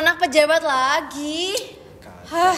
Anak pejabat lagi. Hah.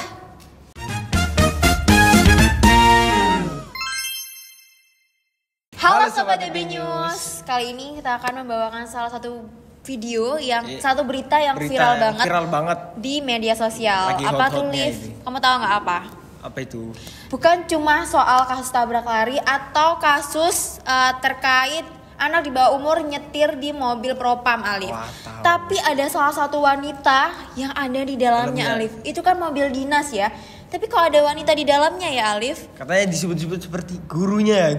Halo Sobat DB News. Kali ini kita akan membawakan salah satu video satu berita yang viral banget di media sosial. Lagi apa tuh, Liv? Kamu tahu nggak apa? Apa itu? Bukan cuma soal kasus tabrak lari atau kasus terkait anak di bawah umur nyetir di mobil propam, Alif. Tapi ada salah satu wanita yang ada di dalamnya, Alif. Itu kan mobil dinas ya. Tapi kok ada wanita di dalamnya ya, Alif? Katanya disebut-sebut seperti gurunya nih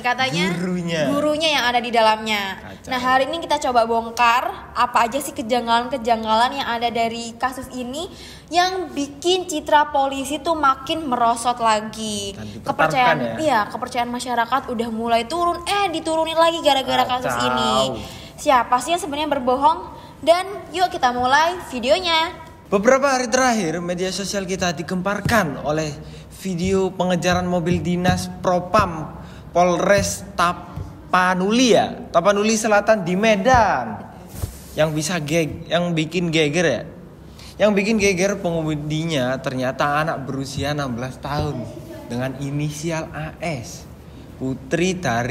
katanya. Gurunya yang ada di dalamnya. Kacau. Nah, hari ini kita coba bongkar apa aja sih kejanggalan-kejanggalan yang ada dari kasus ini yang bikin citra polisi tuh makin merosot lagi. Kepercayaan masyarakat udah mulai turun, diturunin lagi gara-gara kasus ini. Siapa sih yang sebenarnya berbohong? Dan yuk kita mulai videonya. Beberapa hari terakhir, media sosial kita digemparkan oleh video pengejaran mobil dinas Propam Polres Tapanuli Selatan di Medan. Yang bikin geger ya. Yang bikin geger pengemudinya ternyata anak berusia 16 tahun dengan inisial AS. Putra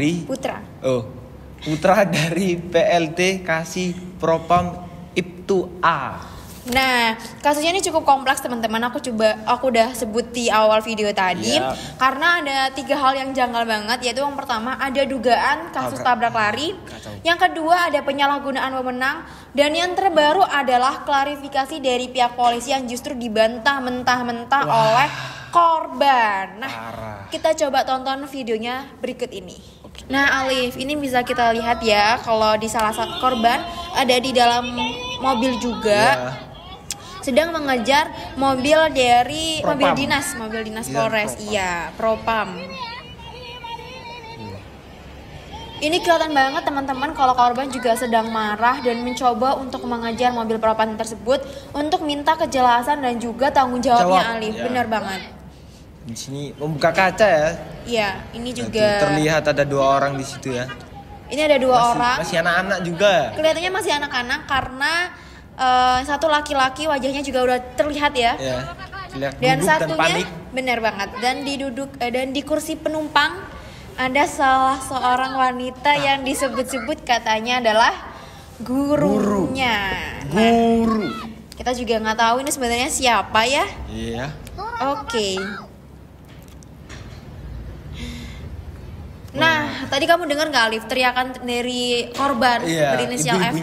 dari PLT Kasih Propam Ibtu A. Nah, kasusnya ini cukup kompleks teman-teman. Aku udah sebut di awal video tadi. Karena ada 3 hal yang janggal banget. Yaitu yang pertama ada dugaan kasus tabrak lari. Yang kedua ada penyalahgunaan wewenang. Dan yang terbaru adalah klarifikasi dari pihak polisi yang justru dibantah mentah-mentah oleh korban. Nah, kita coba tonton videonya berikut ini. Nah, Alif, ini bisa kita lihat ya, kalau di salah satu korban ada di dalam mobil juga, sedang mengejar mobil dari mobil dinas Polres, Propam. Ini kelihatan banget teman-teman kalau korban juga sedang marah dan mencoba untuk mengejar mobil Propam tersebut untuk minta kejelasan dan juga tanggung jawabnya, Alif. Benar banget. Di sini membuka kaca ya. Iya, ini juga terlihat ada 2 orang di situ ya. Ini ada 2 orang. Masih anak-anak juga. Kelihatannya masih anak-anak karena satu laki-laki wajahnya juga udah terlihat ya. Dan satunya panik. Benar banget. Dan di kursi penumpang ada salah seorang wanita yang disebut-sebut katanya adalah gurunya. Kita juga nggak tahu ini sebenarnya siapa ya. Iya. Oke. Nah, tadi kamu dengar nggak, Alif, teriakan dari korban berinisial F?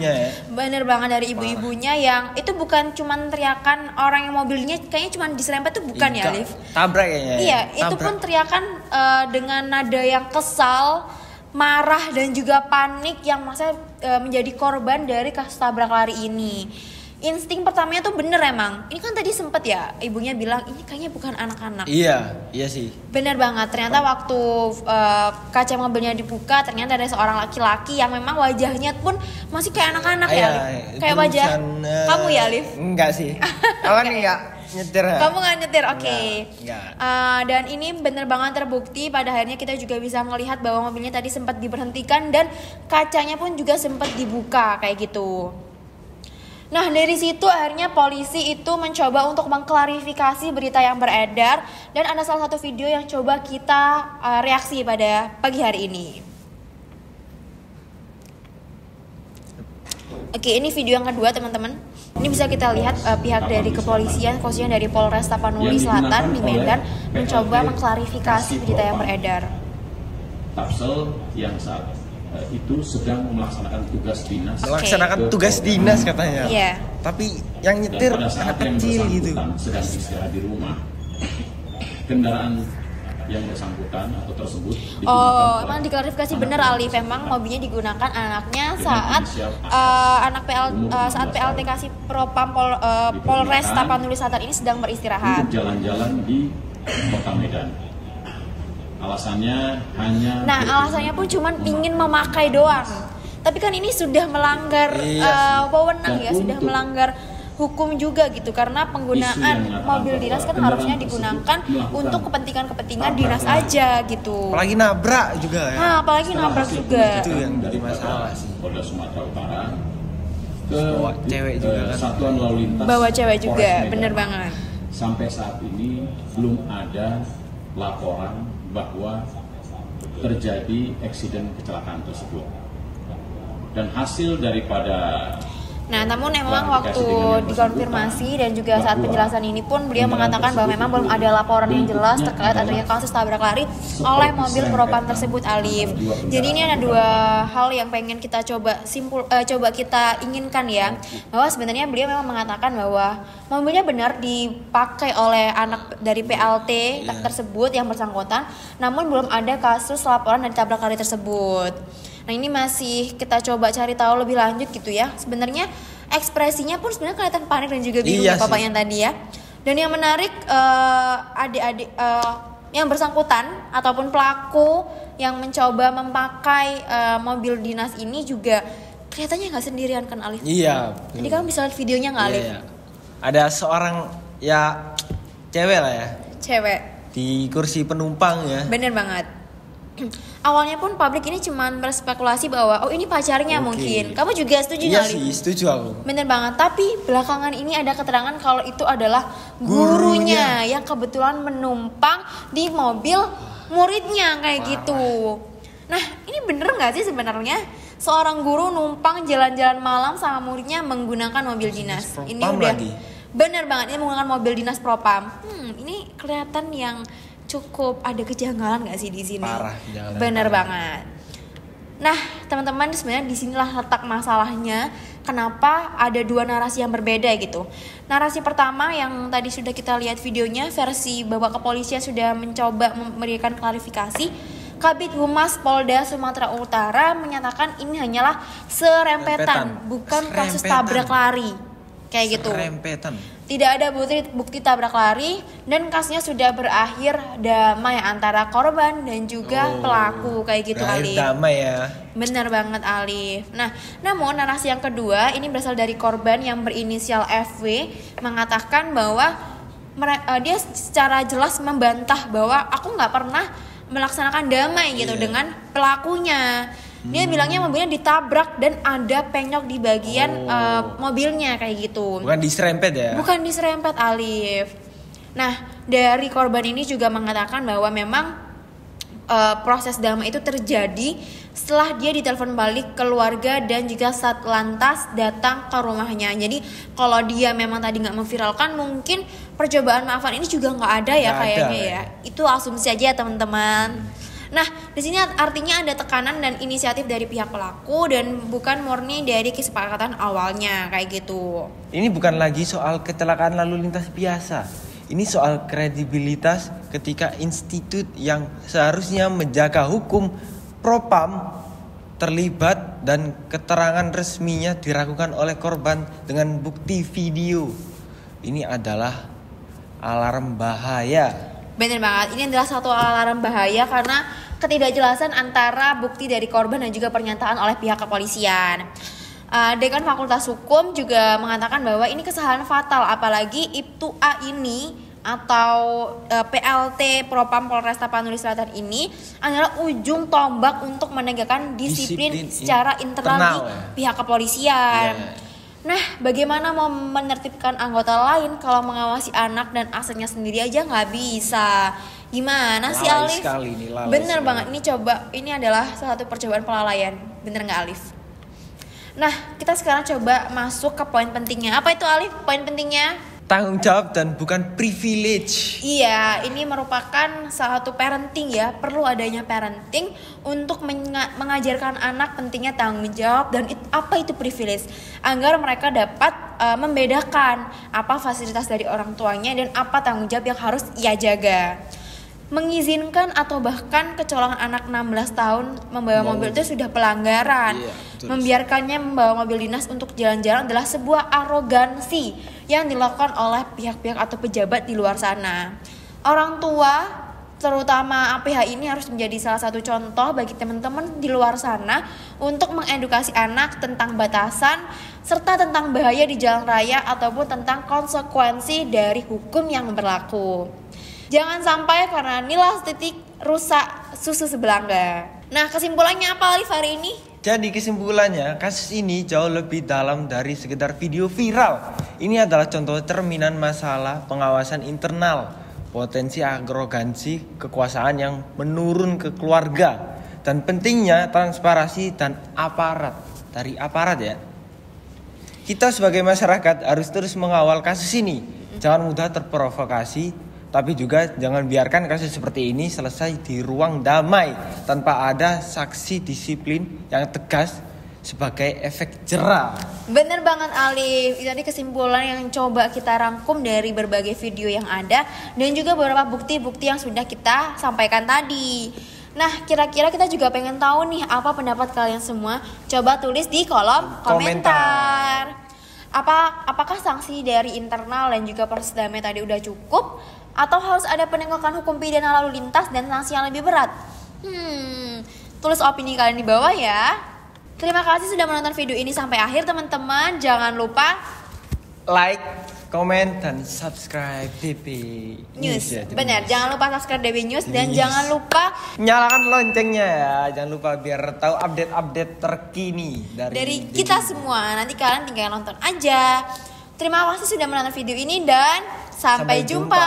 Bener banget, dari ibu-ibunya yang itu bukan cuman teriakan orang yang mobilnya kayaknya cuma diserempet tuh, bukan ya, Alif? Tabrak kayaknya. Iya, itu pun teriakan dengan nada yang kesal, marah dan juga panik yang masa menjadi korban dari kasus tabrak lari ini. Insting pertamanya tuh bener emang. Ini kan tadi sempet ya ibunya bilang ini kayaknya bukan anak-anak. Iya sih. Bener banget. Ternyata waktu kaca mobilnya dibuka, ternyata ada seorang laki-laki yang memang wajahnya pun masih kayak anak-anak ya, Alif. Kayak wajah kamu ya, Alif? Enggak sih. Kamu enggak nyetir. Kamu enggak nyetir, oke. Enggak. Dan ini bener banget terbukti. Pada akhirnya kita juga bisa melihat bahwa mobilnya tadi sempat diberhentikan dan kacanya pun juga sempat dibuka kayak gitu. Nah, dari situ akhirnya polisi itu mencoba untuk mengklarifikasi berita yang beredar. Dan ada salah satu video yang coba kita reaksi pada pagi hari ini. Oke, ini video yang kedua teman-teman. Ini bisa kita lihat pihak dari kepolisian, khususnya dari Polres Tapanuli Selatan di Medan, mencoba mengklarifikasi berita yang beredar. Tapsel yang saat itu sedang melaksanakan tugas dinas. Tugas dinas katanya. Iya. Tapi yang nyetir anak kecil gitu. Sedang istirahat di rumah. Kendaraan yang bersangkutan atau tersebut digunakan. Emang diklarifikasi benar, Alif. Memang mobilnya digunakan anaknya saat saat PLT Kasih Propam Polres Tapanuli Selatan ini sedang beristirahat. Untuk jalan-jalan di Kota Medan. Alasannya pun cuma ingin memakai doang. Tapi kan ini sudah melanggar wewenang ya, sudah melanggar hukum juga gitu, karena penggunaan mobil dinas kan harusnya digunakan untuk kepentingan dinas aja gitu. Apalagi nabrak juga ya. Apalagi nabrak juga. Itu yang jadi masalah sih. Polda Sumatera Utara ke cewek juga kan. Satuan Lalu Lintas. Bawa cewek juga, Polres bener Medan. banget. Sampai saat ini belum ada laporan bahwa terjadi eksiden kecelakaan tersebut. Dan hasil daripada Nah, namun memang waktu dikonfirmasi dan juga saat penjelasan ini pun beliau mengatakan bahwa memang belum ada laporan yang jelas terkait adanya kasus tabrak lari oleh mobil propam tersebut, Alif. Jadi ini ada dua hal yang pengen kita coba kita inginkan ya, bahwa sebenarnya beliau memang mengatakan bahwa mobilnya benar dipakai oleh anak dari PLT tersebut yang bersangkutan, namun belum ada kasus laporan dari tabrak lari tersebut. Nah, ini masih kita coba cari tahu lebih lanjut gitu ya. Sebenarnya ekspresinya pun sebenarnya kelihatan panik dan juga bingung bapaknya tadi ya. Dan yang menarik adik-adik yang bersangkutan ataupun pelaku yang mencoba memakai mobil dinas ini juga kelihatannya nggak sendirian kan, Alif? Iya. Jadi kamu bisa lihat videonya nggak, Alif? Iya. Ada seorang ya cewek lah ya. Cewek. Di kursi penumpang ya. Bener banget. Awalnya pun publik ini cuman berspekulasi bahwa ini pacarnya mungkin. Kamu juga setuju nggak? Iya sih, setuju aku. Bener banget. Tapi belakangan ini ada keterangan kalau itu adalah gurunya yang kebetulan menumpang di mobil muridnya kayak gitu. Nah, ini bener nggak sih sebenarnya seorang guru numpang jalan-jalan malam sama muridnya menggunakan mobil dinas? Ini udah lagi. Bener banget, ini menggunakan mobil dinas propam. Ini kelihatan yang cukup ada kejanggalan nggak sih di sini? Parah, bener banget. Nah, teman-teman, sebenarnya di sinilah letak masalahnya. Kenapa ada dua narasi yang berbeda gitu? Narasi pertama yang tadi sudah kita lihat videonya, versi Bapak Kepolisian sudah mencoba memberikan klarifikasi. Kabid Humas Polda Sumatera Utara menyatakan ini hanyalah serempetan, bukan kasus tabrak lari. Kayak gitu. Tidak ada bukti tabrak lari dan kasusnya sudah berakhir damai antara korban dan juga pelaku kayak gitu, Alif. Damai ya. Bener banget, Alif. Nah, namun narasi yang kedua ini berasal dari korban yang berinisial FW mengatakan bahwa dia secara jelas membantah bahwa aku nggak pernah melaksanakan damai gitu dengan pelakunya. Dia bilangnya mobilnya ditabrak dan ada penyok di bagian mobilnya kayak gitu. Bukan diserempet ya? Bukan diserempet, Alif. Nah, dari korban ini juga mengatakan bahwa memang proses damai itu terjadi setelah dia ditelepon balik keluarga dan juga Satlantas datang ke rumahnya. Jadi kalau dia memang tadi nggak memviralkan, mungkin percobaan maafan ini juga nggak ada ya kayaknya ya. Itu asumsi aja ya, teman-teman. Nah, di sini artinya ada tekanan dan inisiatif dari pihak pelaku dan bukan murni dari kesepakatan awalnya kayak gitu. Ini bukan lagi soal kecelakaan lalu lintas biasa. Ini soal kredibilitas ketika institut yang seharusnya menjaga hukum propam terlibat dan keterangan resminya diragukan oleh korban dengan bukti video. Ini adalah alarm bahaya. Bener banget, ini adalah satu alarm bahaya karena ketidakjelasan antara bukti dari korban dan juga pernyataan oleh pihak kepolisian. Dekan Fakultas Hukum juga mengatakan bahwa ini kesalahan fatal, apalagi Ibtu A ini atau PLT Propam Polres Tapanuli Selatan ini adalah ujung tombak untuk menegakkan disiplin secara internal di pihak kepolisian. Nah, bagaimana mau menertibkan anggota lain kalau mengawasi anak dan asetnya sendiri aja nggak bisa? Gimana sih, Alif? Bener banget, ini adalah salah satu percobaan pelalaian. Bener nggak, Alif? Nah, kita sekarang coba masuk ke poin pentingnya. Apa itu, Alif? Poin pentingnya? Tanggung jawab dan bukan privilege. Iya, ini merupakan salah satu parenting ya. Perlu adanya parenting untuk mengajarkan anak pentingnya tanggung jawab dan apa itu privilege, agar mereka dapat membedakan apa fasilitas dari orang tuanya dan apa tanggung jawab yang harus ia jaga. Mengizinkan atau bahkan kecolongan anak 16 tahun membawa mobil itu sudah pelanggaran. Membiarkannya membawa mobil dinas untuk jalan-jalan adalah sebuah arogansi yang dilakukan oleh pihak-pihak atau pejabat di luar sana. Orang tua, terutama APH ini harus menjadi salah satu contoh bagi teman-teman di luar sana untuk mengedukasi anak tentang batasan serta tentang bahaya di jalan raya ataupun tentang konsekuensi dari hukum yang berlaku. Jangan sampai karena nilai titik rusak susu sebelanga. Nah, kesimpulannya apa, Alif, hari ini? Jadi kesimpulannya, kasus ini jauh lebih dalam dari sekedar video viral. Ini adalah contoh cerminan masalah pengawasan internal, potensi arogansi kekuasaan yang menurun ke keluarga, dan pentingnya transparansi dan aparat. Dari aparat ya. Kita sebagai masyarakat harus terus mengawal kasus ini. Jangan mudah terprovokasi, tapi juga jangan biarkan kasus seperti ini selesai di ruang damai tanpa ada saksi disiplin yang tegas sebagai efek jera. Bener banget Alif, itu tadi kesimpulan yang coba kita rangkum dari berbagai video yang ada dan juga beberapa bukti-bukti yang sudah kita sampaikan tadi. Nah, kira-kira kita juga pengen tahu nih apa pendapat kalian semua. Coba tulis di kolom komentar. Apakah sanksi dari internal dan juga proses damai tadi udah cukup? Atau harus ada penegakan hukum pidana lalu lintas dan sanksi yang lebih berat? Tulis opini kalian di bawah ya. Terima kasih sudah menonton video ini sampai akhir teman-teman. Jangan lupa like, komen, dan subscribe DB News. Ya, Benar, jangan lupa subscribe DB News dan jangan lupa nyalakan loncengnya ya. Jangan lupa biar tahu update-update terkini dari kita semua. Nanti kalian tinggal nonton aja. Terima kasih sudah menonton video ini dan sampai jumpa.